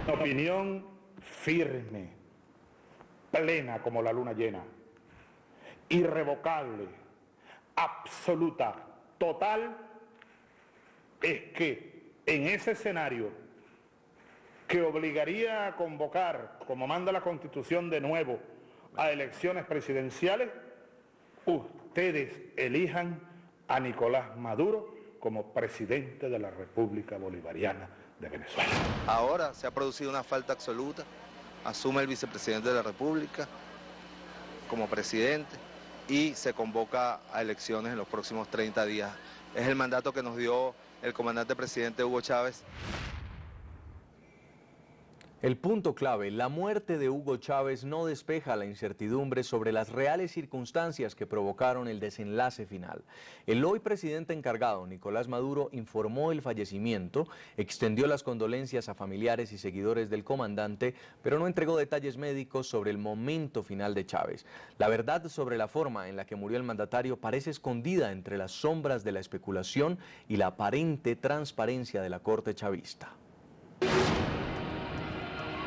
Opinión firme, plena como la luna llena, irrevocable, absoluta, total, es que en ese escenario que obligaría a convocar, como manda la Constitución de nuevo, a elecciones presidenciales, ustedes elijan a Nicolás Maduro como presidente de la República Bolivariana de Venezuela. Ahora se ha producido una falta absoluta, asume el vicepresidente de la República como presidente y se convoca a elecciones en los próximos 30 días. Es el mandato que nos dio el comandante presidente Hugo Chávez. El punto clave, la muerte de Hugo Chávez no despeja la incertidumbre sobre las reales circunstancias que provocaron el desenlace final. El hoy presidente encargado, Nicolás Maduro, informó el fallecimiento, extendió las condolencias a familiares y seguidores del comandante, pero no entregó detalles médicos sobre el momento final de Chávez. La verdad sobre la forma en la que murió el mandatario parece escondida entre las sombras de la especulación y la aparente transparencia de la corte chavista.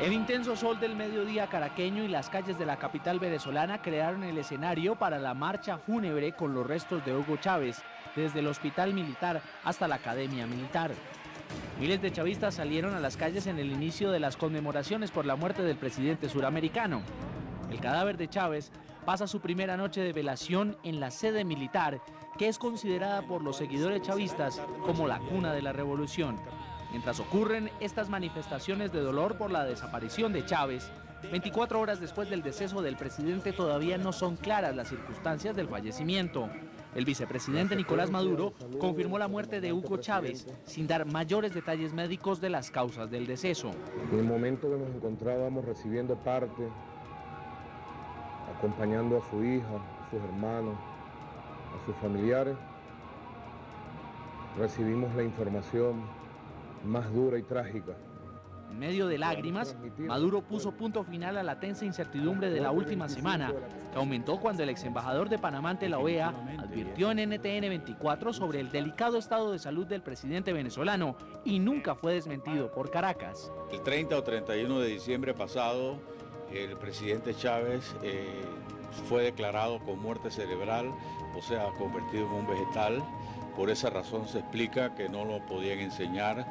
El intenso sol del mediodía caraqueño y las calles de la capital venezolana crearon el escenario para la marcha fúnebre con los restos de Hugo Chávez, desde el hospital militar hasta la academia militar. Miles de chavistas salieron a las calles en el inicio de las conmemoraciones por la muerte del presidente suramericano. El cadáver de Chávez pasa su primera noche de velación en la sede militar, que es considerada por los seguidores chavistas como la cuna de la revolución. Mientras ocurren estas manifestaciones de dolor por la desaparición de Chávez, 24 horas después del deceso del presidente todavía no son claras las circunstancias del fallecimiento. El vicepresidente Nicolás Maduro confirmó la muerte de Hugo Chávez sin dar mayores detalles médicos de las causas del deceso. En el momento que nos encontrábamos recibiendo parte, acompañando a su hija, a sus hermanos, a sus familiares, recibimos la información más dura y trágica. En medio de lágrimas, Maduro puso punto final a la tensa incertidumbre de la última semana, que aumentó cuando el ex embajador de Panamá ante la OEA advirtió en NTN 24 sobre el delicado estado de salud del presidente venezolano y nunca fue desmentido por Caracas. El 30 o 31 de diciembre pasado, el presidente Chávez fue declarado con muerte cerebral, o sea, convertido en un vegetal. Por esa razón se explica que no lo podían enseñar.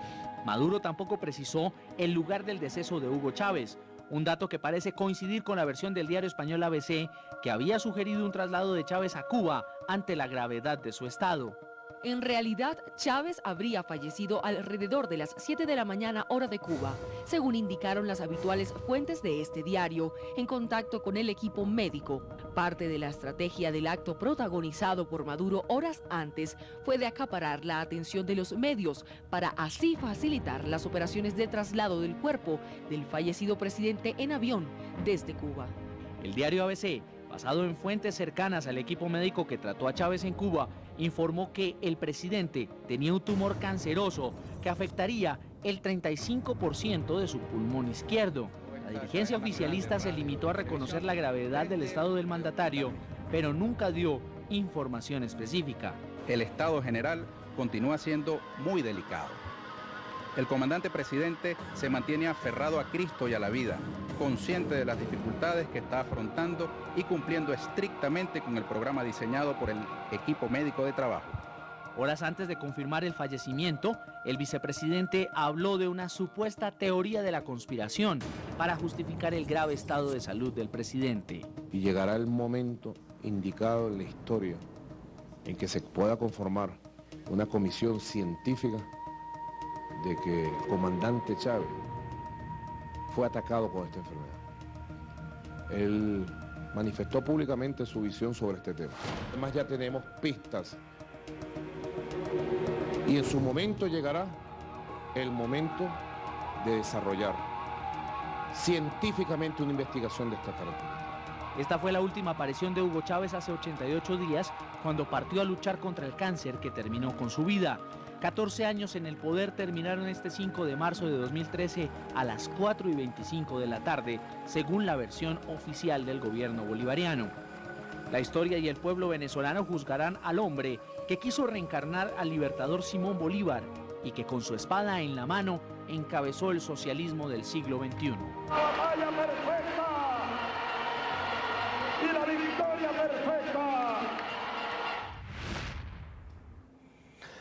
Maduro tampoco precisó el lugar del deceso de Hugo Chávez, un dato que parece coincidir con la versión del diario español ABC, que había sugerido un traslado de Chávez a Cuba ante la gravedad de su estado. En realidad, Chávez habría fallecido alrededor de las 7 de la mañana hora de Cuba, según indicaron las habituales fuentes de este diario, en contacto con el equipo médico. Parte de la estrategia del acto protagonizado por Maduro horas antes fue de acaparar la atención de los medios para así facilitar las operaciones de traslado del cuerpo del fallecido presidente en avión desde Cuba. El diario ABC, basado en fuentes cercanas al equipo médico que trató a Chávez en Cuba, informó que el presidente tenía un tumor canceroso que afectaría el 35% de su pulmón izquierdo. La dirigencia oficialista se limitó a reconocer la gravedad del estado del mandatario, pero nunca dio información específica. El estado general continúa siendo muy delicado. El comandante presidente se mantiene aferrado a Cristo y a la vida, consciente de las dificultades que está afrontando y cumpliendo estrictamente con el programa diseñado por el equipo médico de trabajo. Horas antes de confirmar el fallecimiento, el vicepresidente habló de una supuesta teoría de la conspiración para justificar el grave estado de salud del presidente. Y llegará el momento indicado en la historia en que se pueda conformar una comisión científica de que el comandante Chávez fue atacado con esta enfermedad. Él manifestó públicamente su visión sobre este tema. Además ya tenemos pistas y en su momento llegará el momento de desarrollar científicamente una investigación de esta característica. Esta fue la última aparición de Hugo Chávez hace 88 días, cuando partió a luchar contra el cáncer que terminó con su vida. 14 años en el poder terminaron este 5 de marzo de 2013 a las 4:25 de la tarde, según la versión oficial del gobierno bolivariano. La historia y el pueblo venezolano juzgarán al hombre que quiso reencarnar al libertador Simón Bolívar y que con su espada en la mano encabezó el socialismo del siglo XXI. ¡Batalla perfecta! ¡Y la victoria perfecta!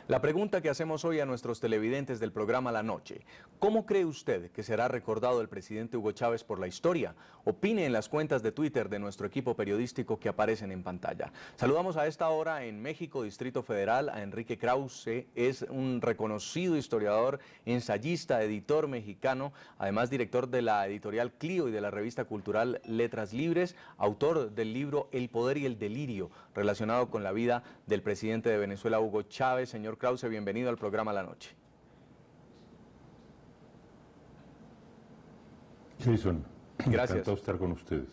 La pregunta que hacemos hoy a nuestros televidentes del programa La Noche: ¿cómo cree usted que será recordado el presidente Hugo Chávez por la historia? Opine en las cuentas de Twitter de nuestro equipo periodístico que aparecen en pantalla. Saludamos a esta hora en México, Distrito Federal, a Enrique Krause. Es un reconocido historiador, ensayista, editor mexicano, además director de la editorial Clio y de la revista cultural Letras Libres, autor del libro El Poder y el Delirio, relacionado con la vida del presidente de Venezuela, Hugo Chávez. Señor Krause, bienvenido al programa La Noche. Jason, gracias. Encantado de estar con ustedes.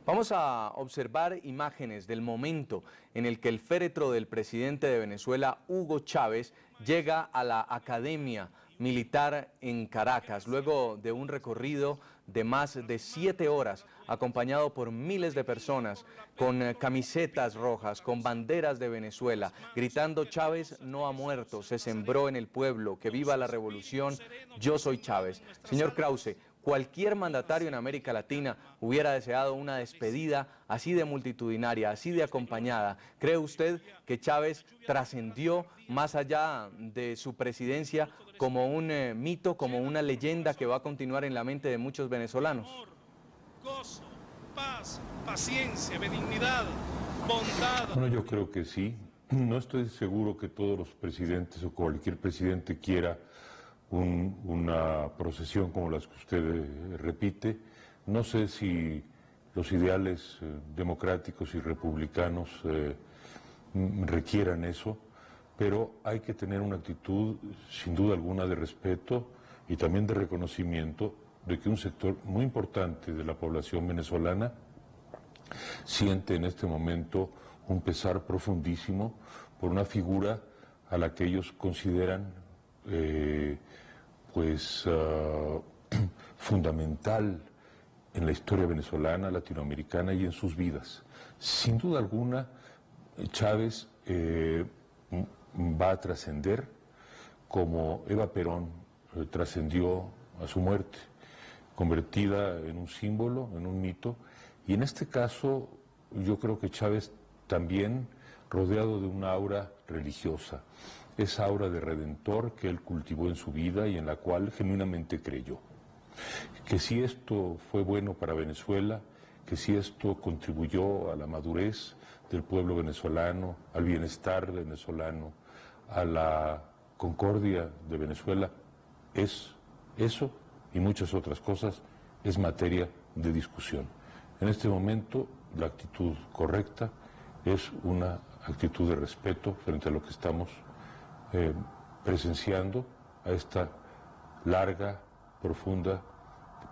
Vamos a observar imágenes del momento en el que el féretro del presidente de Venezuela, Hugo Chávez, llega a la Academia Militar en Caracas, luego de un recorrido de más de 7 horas, acompañado por miles de personas, con camisetas rojas, con banderas de Venezuela, gritando: Chávez no ha muerto, se sembró en el pueblo, que viva la revolución, yo soy Chávez. Señor Krause, cualquier mandatario en América Latina hubiera deseado una despedida así de multitudinaria, así de acompañada. ¿Cree usted que Chávez trascendió más allá de su presidencia como un mito, como una leyenda que va a continuar en la mente de muchos venezolanos? Amor, gozo, paz, paciencia, benignidad, bondad. Bueno, yo creo que sí. No estoy seguro que todos los presidentes o cualquier presidente quiera una procesión como las que usted repite. No sé si los ideales democráticos y republicanos requieran eso, pero hay que tener una actitud sin duda alguna de respeto y también de reconocimiento de que un sector muy importante de la población venezolana siente en este momento un pesar profundísimo por una figura a la que ellos consideran fundamental en la historia venezolana, latinoamericana y en sus vidas. Sin duda alguna, Chávez va a trascender como Eva Perón trascendió a su muerte, convertida en un símbolo, en un mito, y en este caso yo creo que Chávez también rodeado de una aura religiosa, esa aura de redentor que él cultivó en su vida y en la cual genuinamente creyó. Que si esto fue bueno para Venezuela, que si esto contribuyó a la madurez del pueblo venezolano, al bienestar venezolano, a la concordia de Venezuela, es eso y muchas otras cosas, es materia de discusión. En este momento, la actitud correcta es una actitud de respeto frente a lo que estamos presenciando, a esta larga, profunda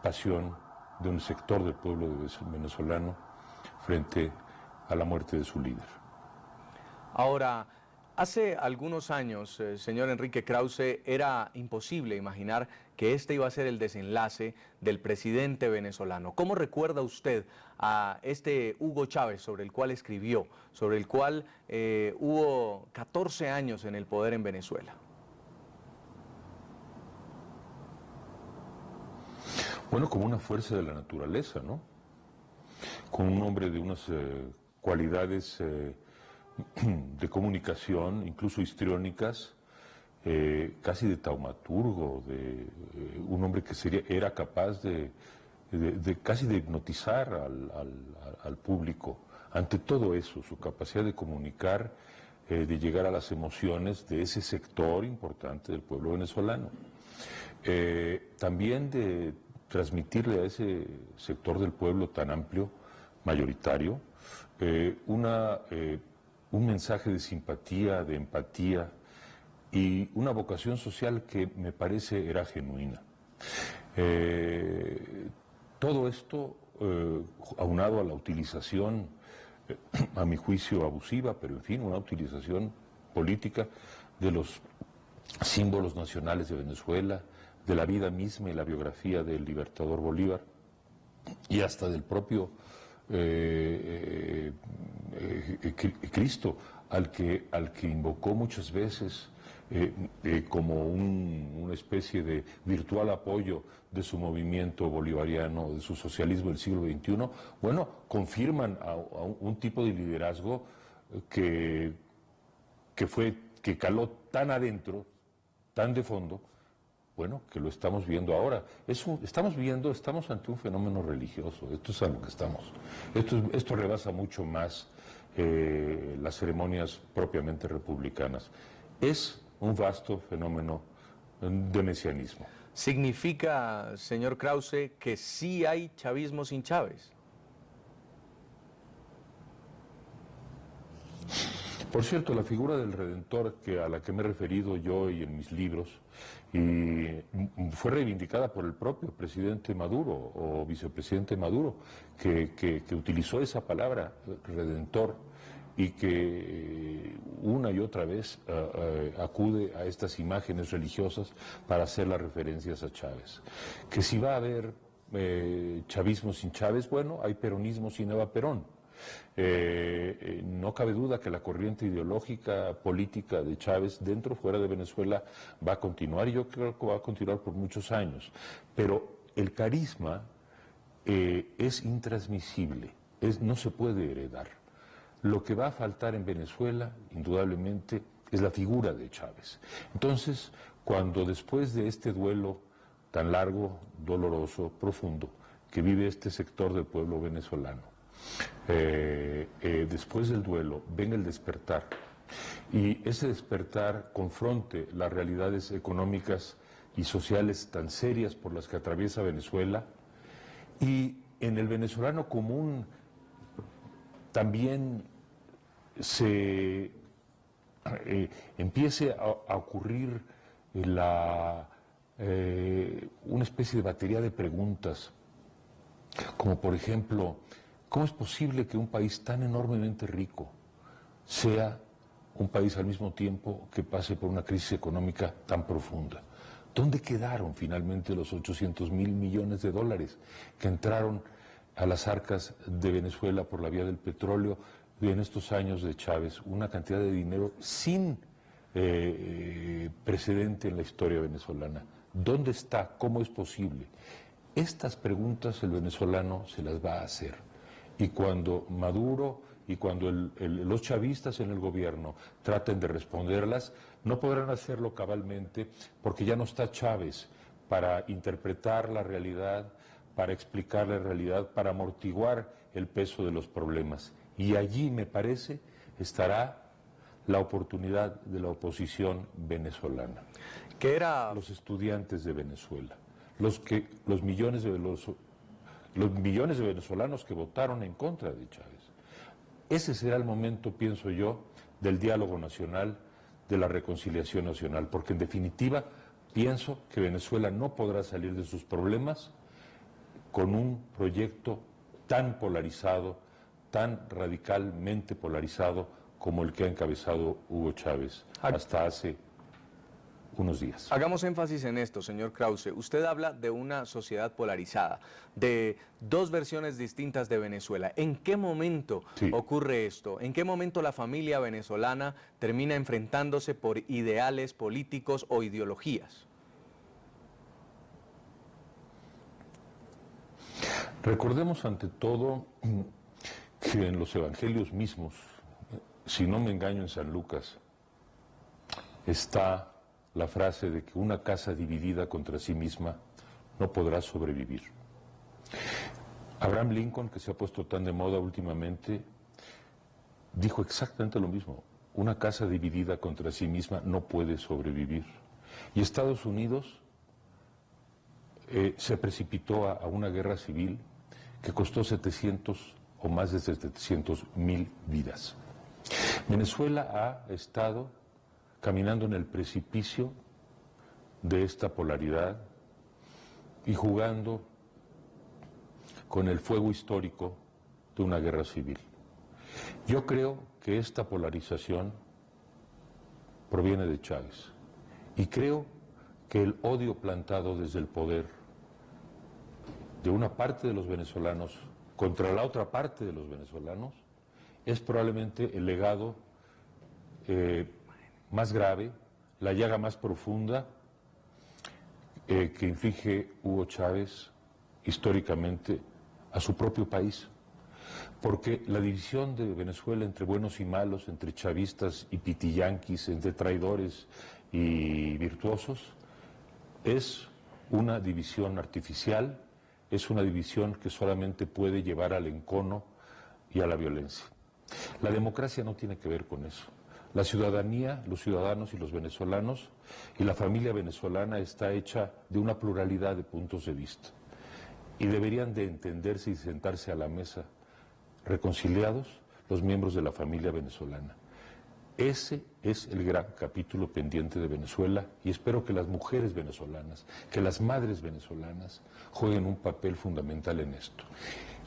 pasión de un sector del pueblo venezolano frente a la muerte de su líder. Ahora, hace algunos años, señor Enrique Krause, era imposible imaginar que este iba a ser el desenlace del presidente venezolano. ¿Cómo recuerda usted a este Hugo Chávez, sobre el cual escribió, sobre el cual hubo 14 años en el poder en Venezuela? Bueno, como una fuerza de la naturaleza, ¿no? Con un hombre de unas cualidades de comunicación, incluso histriónicas, casi de taumaturgo, de un hombre que era capaz de casi de hipnotizar al público. Ante todo eso, su capacidad de comunicar, de llegar a las emociones de ese sector importante del pueblo venezolano. También de transmitirle a ese sector del pueblo tan amplio, mayoritario, un mensaje de simpatía, de empatía y una vocación social que me parece era genuina. Todo esto aunado a la utilización, a mi juicio abusiva, pero en fin, una utilización política de los símbolos nacionales de Venezuela, de la vida misma y la biografía del libertador Bolívar y hasta del propio Cristo, al que invocó muchas veces como una especie de virtual apoyo de su movimiento bolivariano, de su socialismo del siglo XXI, bueno, confirman a un tipo de liderazgo que caló tan adentro, tan de fondo, bueno, que lo estamos viendo ahora. Estamos ante un fenómeno religioso, esto es a lo que estamos. Esto rebasa mucho más las ceremonias propiamente republicanas. Es un vasto fenómeno de mesianismo. ¿Significa, señor Krause, que sí hay chavismo sin Chávez? Por cierto, la figura del Redentor, a la que me he referido yo y en mis libros, y fue reivindicada por el propio presidente Maduro o vicepresidente Maduro, que utilizó esa palabra, Redentor, y que una y otra vez acude a estas imágenes religiosas para hacer las referencias a Chávez. Que si va a haber chavismo sin Chávez, bueno, hay peronismo sin Eva Perón. No cabe duda que la corriente ideológica política de Chávez dentro o fuera de Venezuela va a continuar, y yo creo que va a continuar por muchos años, pero el carisma es intransmisible, no se puede heredar. Lo que va a faltar en Venezuela, indudablemente, es la figura de Chávez. Entonces, cuando después de este duelo tan largo, doloroso, profundo, que vive este sector del pueblo venezolano, después del duelo venga el despertar, y ese despertar confronte las realidades económicas y sociales tan serias por las que atraviesa Venezuela, y en el venezolano común también se empiece a ocurrir una especie de batería de preguntas, como por ejemplo, ¿cómo es posible que un país tan enormemente rico sea un país al mismo tiempo que pase por una crisis económica tan profunda? ¿Dónde quedaron finalmente los 800.000 millones de dólares que entraron a las arcas de Venezuela por la vía del petróleo en estos años de Chávez? Una cantidad de dinero sin precedente en la historia venezolana. ¿Dónde está? ¿Cómo es posible? Estas preguntas el venezolano se las va a hacer. Y cuando Maduro y cuando los chavistas en el gobierno traten de responderlas, no podrán hacerlo cabalmente, porque ya no está Chávez para interpretar la realidad, para explicar la realidad, para amortiguar el peso de los problemas. Y allí, me parece, estará la oportunidad de la oposición venezolana. ¿Qué era? Los estudiantes de Venezuela, los millones de venezolanos que votaron en contra de Chávez. Ese será el momento, pienso yo, del diálogo nacional, de la reconciliación nacional, porque en definitiva pienso que Venezuela no podrá salir de sus problemas con un proyecto tan polarizado, tan radicalmente polarizado como el que ha encabezado Hugo Chávez hasta hace unos días. Hagamos énfasis en esto, señor Krause. Usted habla de una sociedad polarizada, de dos versiones distintas de Venezuela. ¿En qué momento ocurre esto? ¿En qué momento la familia venezolana termina enfrentándose por ideales políticos o ideologías? Recordemos ante todo que en los evangelios mismos, si no me engaño en San Lucas, está la frase de que una casa dividida contra sí misma no podrá sobrevivir. Abraham Lincoln, que se ha puesto tan de moda últimamente, dijo exactamente lo mismo. Una casa dividida contra sí misma no puede sobrevivir. Y Estados Unidos se precipitó a una guerra civil que costó 700 o más de 700.000 vidas. Venezuela ha estado caminando en el precipicio de esta polaridad y jugando con el fuego histórico de una guerra civil. Yo creo que esta polarización proviene de Chávez y creo que el odio plantado desde el poder de una parte de los venezolanos contra la otra parte de los venezolanos es probablemente el legado más grave, la llaga más profunda que inflige Hugo Chávez históricamente a su propio país. Porque la división de Venezuela entre buenos y malos, entre chavistas y pitiyanquis, entre traidores y virtuosos, es una división artificial, es una división que solamente puede llevar al encono y a la violencia. La democracia no tiene que ver con eso. La ciudadanía, los ciudadanos y los venezolanos y la familia venezolana está hecha de una pluralidad de puntos de vista y deberían de entenderse y sentarse a la mesa reconciliados los miembros de la familia venezolana. Ese es el gran capítulo pendiente de Venezuela y espero que las mujeres venezolanas, que las madres venezolanas jueguen un papel fundamental en esto.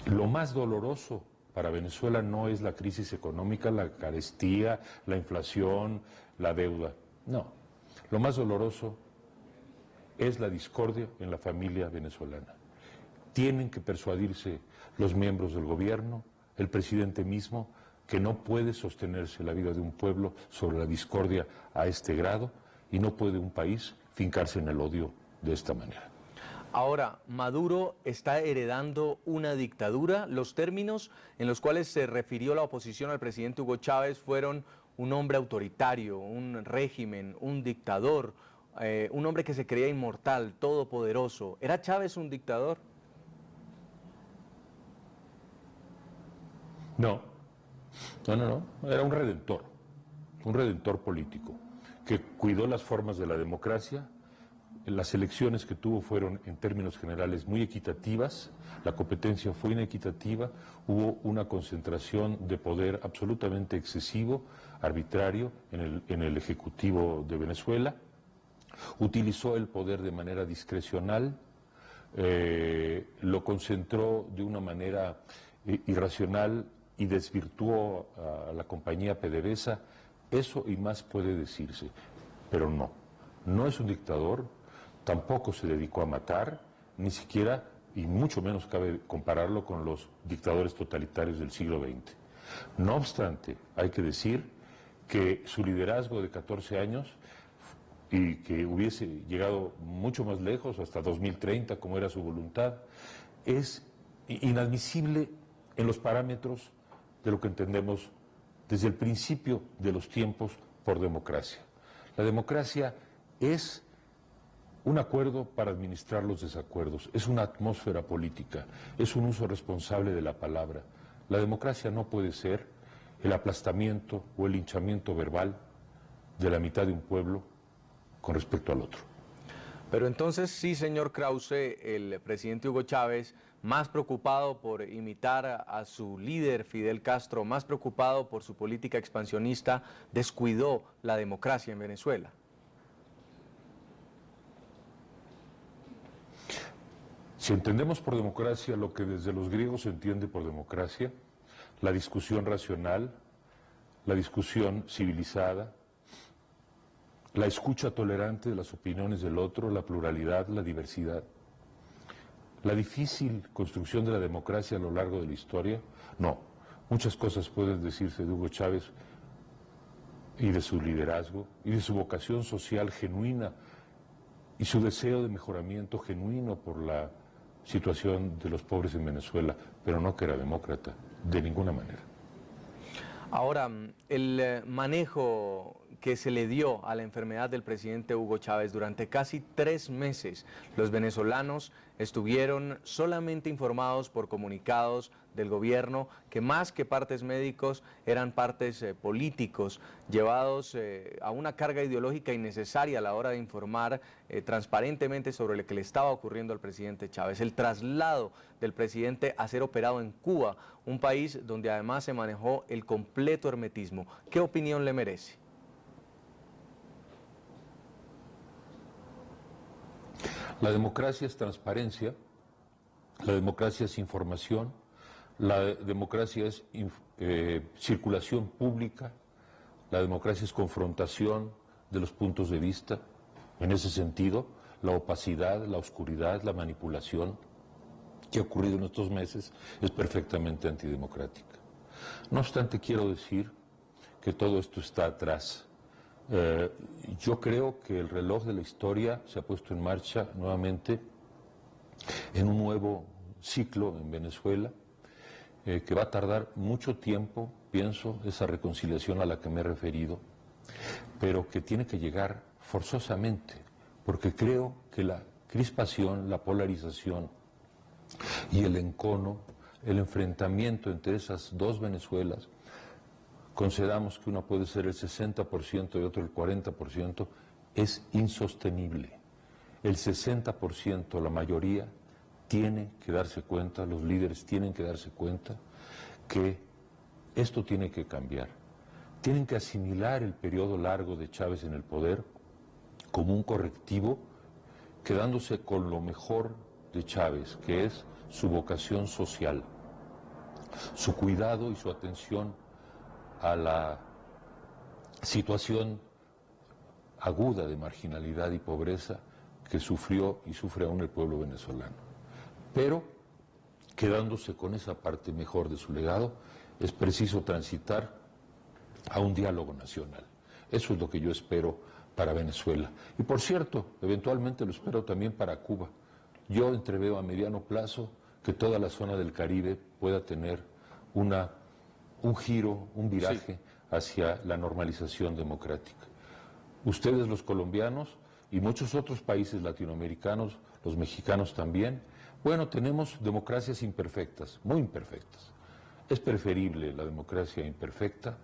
Lo más doloroso para Venezuela no es la crisis económica, la carestía, la inflación, la deuda. No, lo más doloroso es la discordia en la familia venezolana. Tienen que persuadirse los miembros del gobierno, el presidente mismo, que no puede sostenerse la vida de un pueblo sobre la discordia a este grado y no puede un país fincarse en el odio de esta manera. Ahora, Maduro está heredando una dictadura. Los términos en los cuales se refirió la oposición al presidente Hugo Chávez fueron un hombre autoritario, un régimen, un dictador, un hombre que se creía inmortal, todopoderoso. ¿Era Chávez un dictador? No, era un redentor político, que cuidó las formas de la democracia. Las elecciones que tuvo fueron, en términos generales, muy equitativas, la competencia fue inequitativa, hubo una concentración de poder absolutamente excesivo, arbitrario, en el Ejecutivo de Venezuela, utilizó el poder de manera discrecional, lo concentró de una manera irracional y desvirtuó a la compañía PDVSA. Eso y más puede decirse, pero no es un dictador. Tampoco se dedicó a matar, ni siquiera, y mucho menos cabe compararlo con los dictadores totalitarios del siglo XX. No obstante, hay que decir que su liderazgo de 14 años, y que hubiese llegado mucho más lejos, hasta 2030, como era su voluntad, es inadmisible en los parámetros de lo que entendemos desde el principio de los tiempos por democracia. La democracia es un acuerdo para administrar los desacuerdos, es una atmósfera política, es un uso responsable de la palabra. La democracia no puede ser el aplastamiento o el linchamiento verbal de la mitad de un pueblo con respecto al otro. Pero entonces sí, señor Krause, el presidente Hugo Chávez, más preocupado por imitar a su líder Fidel Castro, más preocupado por su política expansionista, descuidó la democracia en Venezuela. Si entendemos por democracia lo que desde los griegos se entiende por democracia, la discusión racional, la discusión civilizada, la escucha tolerante de las opiniones del otro, la pluralidad, la diversidad, la difícil construcción de la democracia a lo largo de la historia, no. Muchas cosas pueden decirse de Hugo Chávez y de su liderazgo y de su vocación social genuina y su deseo de mejoramiento genuino por la situación de los pobres en Venezuela, pero no que era demócrata, de ninguna manera. Ahora, el manejo que se le dio a la enfermedad del presidente Hugo Chávez durante casi 3 meses, los venezolanos estuvieron solamente informados por comunicados del gobierno que más que partes médicos eran partes políticos, llevados a una carga ideológica innecesaria a la hora de informar transparentemente sobre lo que le estaba ocurriendo al presidente Chávez. El traslado del presidente a ser operado en Cuba, un país donde además se manejó el completo hermetismo. ¿Qué opinión le merece? La democracia es transparencia, la democracia es información, la democracia es circulación pública, la democracia es confrontación de los puntos de vista. En ese sentido, la opacidad, la oscuridad, la manipulación que ha ocurrido en estos meses es perfectamente antidemocrática. No obstante, quiero decir que todo esto está atrás Yo creo que el reloj de la historia se ha puesto en marcha nuevamente en un nuevo ciclo en Venezuela, que va a tardar mucho tiempo, pienso, esa reconciliación a la que me he referido, pero que tiene que llegar forzosamente, porque creo que la crispación, la polarización y el encono, el enfrentamiento entre esas dos Venezuelas, concedamos que una puede ser el 60% y otro el 40%, es insostenible. El 60%, la mayoría, tiene que darse cuenta, los líderes tienen que darse cuenta que esto tiene que cambiar. Tienen que asimilar el periodo largo de Chávez en el poder como un correctivo, quedándose con lo mejor de Chávez, que es su vocación social, su cuidado y su atención a la situación aguda de marginalidad y pobreza que sufrió y sufre aún el pueblo venezolano. Pero, quedándose con esa parte mejor de su legado, es preciso transitar a un diálogo nacional. Eso es lo que yo espero para Venezuela. Y por cierto, eventualmente lo espero también para Cuba. Yo entreveo a mediano plazo que toda la zona del Caribe pueda tener un giro, un viraje hacia la normalización democrática. Ustedes, los colombianos, y muchos otros países latinoamericanos, los mexicanos también, bueno, tenemos democracias imperfectas, muy imperfectas. Es preferible la democracia imperfecta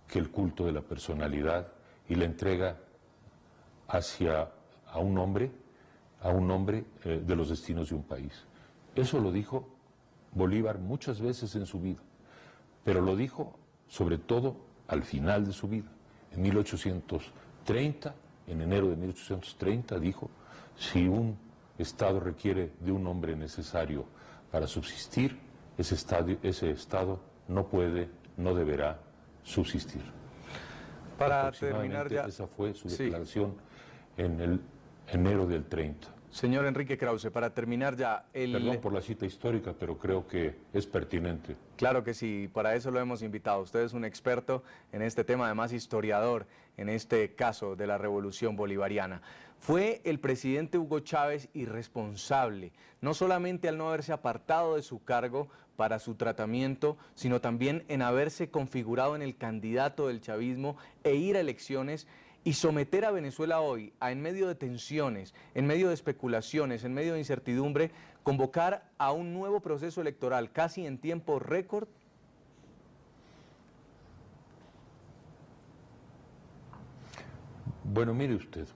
que el culto de la personalidad y la entrega a un hombre de los destinos de un país. Eso lo dijo Bolívar muchas veces en su vida, pero lo dijo sobre todo al final de su vida. En 1830, en enero de 1830, dijo: si un Estado requiere de un hombre necesario para subsistir, ese Estado no puede, no deberá subsistir. Para terminar ya... Esa fue su declaración en el enero del 30. Señor Enrique Krause, para terminar ya... Perdón por la cita histórica, pero creo que es pertinente. Claro que sí, para eso lo hemos invitado. Usted es un experto en este tema, además historiador, en este caso de la Revolución Bolivariana. Fue el presidente Hugo Chávez irresponsable, no solamente al no haberse apartado de su cargo para su tratamiento, sino también en haberse configurado en el candidato del chavismo e ir a elecciones y someter a Venezuela hoy, en medio de tensiones, en medio de especulaciones, en medio de incertidumbre, convocar a un nuevo proceso electoral casi en tiempo récord. Bueno, mire usted,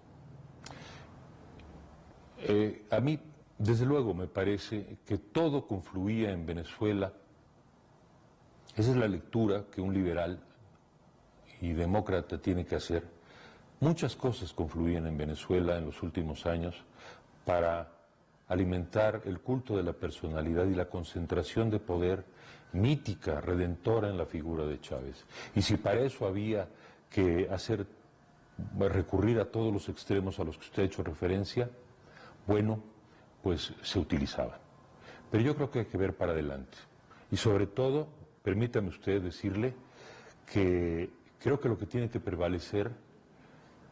a mí, desde luego, me parece que todo confluía en Venezuela. Esa es la lectura que un liberal y demócrata tiene que hacer. Muchas cosas confluían en Venezuela en los últimos años para alimentar el culto de la personalidad y la concentración de poder mítica, redentora en la figura de Chávez. Y si para eso había que recurrir a todos los extremos a los que usted ha hecho referencia, bueno, pues se utilizaban. Pero yo creo que hay que ver para adelante. Y sobre todo, permítame usted decirle que creo que lo que tiene que prevalecer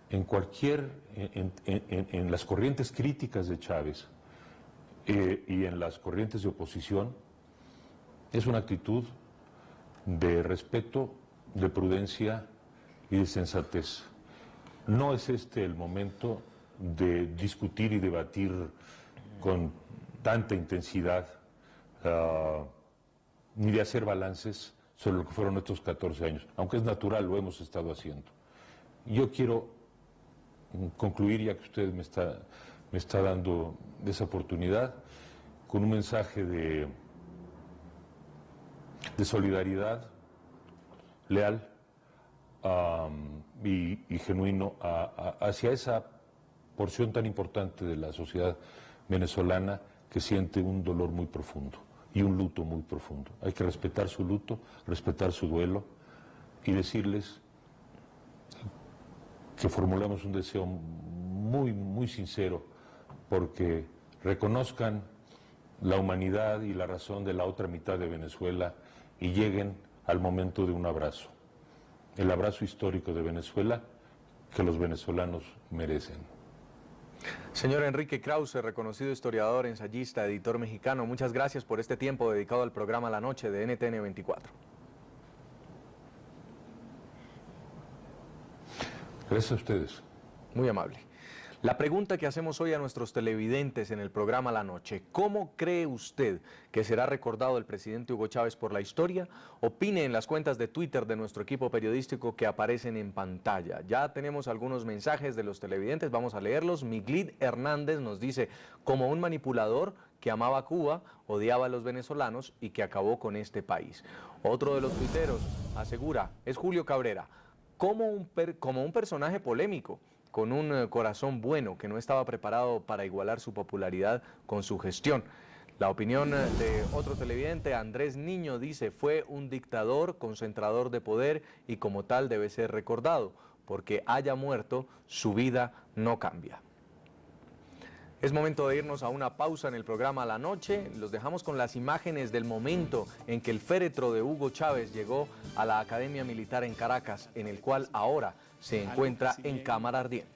en las corrientes críticas de Chávez y en las corrientes de oposición es una actitud de respeto, de prudencia y de sensatez. No es este el momento de discutir y debatir con tanta intensidad, ni de hacer balances sobre lo que fueron estos 14 años, aunque es natural, lo hemos estado haciendo. Yo quiero concluir, ya que usted me está dando esa oportunidad, con un mensaje de solidaridad leal y genuino hacia esa porción tan importante de la sociedad venezolana que siente un dolor muy profundo y un luto muy profundo. Hay que respetar su luto, respetar su duelo y decirles que formulamos un deseo muy, muy sincero porque reconozcan la humanidad y la razón de la otra mitad de Venezuela y lleguen al momento de un abrazo. El abrazo histórico de Venezuela que los venezolanos merecen. Señor Enrique Krause, reconocido historiador, ensayista, editor mexicano, muchas gracias por este tiempo dedicado al programa La Noche de NTN 24. Gracias a ustedes. Muy amable. La pregunta que hacemos hoy a nuestros televidentes en el programa La Noche: ¿cómo cree usted que será recordado el presidente Hugo Chávez por la historia? Opine en las cuentas de Twitter de nuestro equipo periodístico que aparecen en pantalla. Ya tenemos algunos mensajes de los televidentes, vamos a leerlos. Miglid Hernández nos dice: como un manipulador que amaba Cuba, odiaba a los venezolanos y que acabó con este país. Otro de los tuiteros asegura, es Julio Cabrera, como un personaje polémico, con un corazón bueno que no estaba preparado para igualar su popularidad con su gestión. La opinión de otro televidente, Andrés Niño, dice: fue un dictador, concentrador de poder y como tal debe ser recordado, porque haya muerto, su vida no cambia. Es momento de irnos a una pausa en el programa La Noche. Los dejamos con las imágenes del momento en que el féretro de Hugo Chávez llegó a la Academia Militar en Caracas, en el cual ahora se encuentra en cámara ardiente.